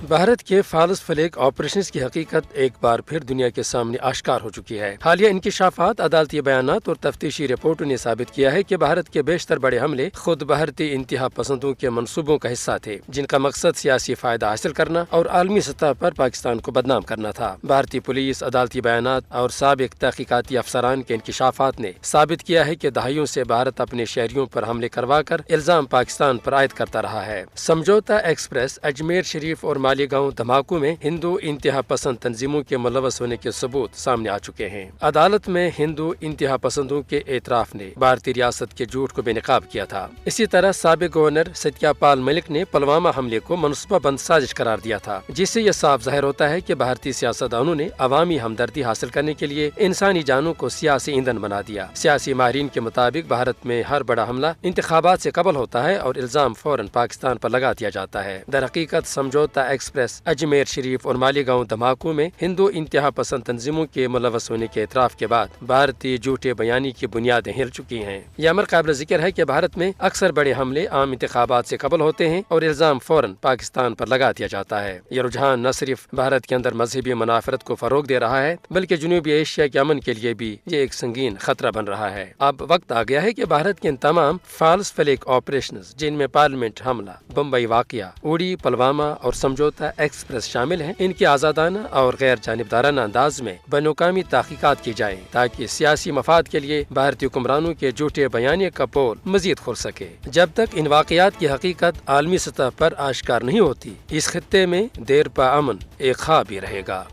بھارت کے false flag operations کی حقیقت ایک بار پھر دنیا کے سامنے آشکار ہو چکی ہے۔ حالیہ انکشافات، عدالتی بیانات اور تفتیشی رپورٹوں نے ثابت کیا ہے کہ بھارت کے بیشتر بڑے حملے خود بھارتی انتہا پسندوں کے منصوبوں کا حصہ تھے، جن کا مقصد سیاسی فائدہ حاصل کرنا اور عالمی سطح پر پاکستان کو بدنام کرنا تھا۔ بھارتی پولیس، عدالتی بیانات اور سابق تحقیقاتی افسران کے انکشافات نے ثابت کیا ہے کہ دہائیوں سے بھارت اپنے شہریوں پر حملے کروا کر الزام پاکستان پر عائد کرتا رہا ہے۔ سمجھوتا ایکسپریس، اجمیر شریف اور مالیگاؤں دھماکوں میں ہندو انتہا پسند تنظیموں کے ملوث ہونے کے ثبوت سامنے آ چکے ہیں۔ عدالت میں ہندو انتہا پسندوں کے اعتراف نے بھارتی ریاست کے جھوٹ کو بے نقاب کیا تھا۔ اسی طرح سابق گورنر ستیہ پال ملک نے پلوامہ حملے کو منصوبہ بند سازش قرار دیا تھا، جس سے یہ صاف ظاہر ہوتا ہے کہ بھارتی سیاستدانوں نے عوامی ہمدردی حاصل کرنے کے لیے انسانی جانوں کو سیاسی ایندھن بنا دیا۔ سیاسی ماہرین کے مطابق بھارت میں ہر بڑا حملہ انتخابات سے قبل ہوتا ہے اور الزام فوراً پاکستان پر لگا دیا جاتا ہے۔ در حقیقت سمجھوتا ایکسپریس، اجمیر شریف اور مالیگاؤں دھماکوں میں ہندو انتہا پسند تنظیموں کے ملوث ہونے کے اعتراف کے بعد بھارتی جھوٹے بیانی کی بنیادیں ہل چکی ہیں۔ یہ امر قابل ذکر ہے کہ بھارت میں اکثر بڑے حملے عام انتخابات سے قبل ہوتے ہیں اور الزام فوراً پاکستان پر لگا دیا جاتا ہے۔ یہ رجحان نہ صرف بھارت کے اندر مذہبی منافرت کو فروغ دے رہا ہے، بلکہ جنوبی ایشیا کے امن کے لیے بھی یہ ایک سنگین خطرہ بن رہا ہے۔ اب وقت آ گیا ہے کہ بھارت کے ان تمام فالس فلیگ آپریشنز، جن میں پارلیمنٹ حملہ، بمبئی واقعہ، اڑی، پلوامہ اور سمجھوتا ایکسپریس شامل ہیں، ان کی آزادانہ اور غیر جانبدارانہ انداز میں بین الاقوامی تحقیقات کی جائیں تاکہ سیاسی مفاد کے لیے بھارتی حکمرانوں کے جھوٹے بیانیے کا پول مزید کھل سکے۔ جب تک ان واقعات کی حقیقت عالمی سطح پر آشکار نہیں ہوتی، اس خطے میں دیر پا امن ایک خواب ہی رہے گا۔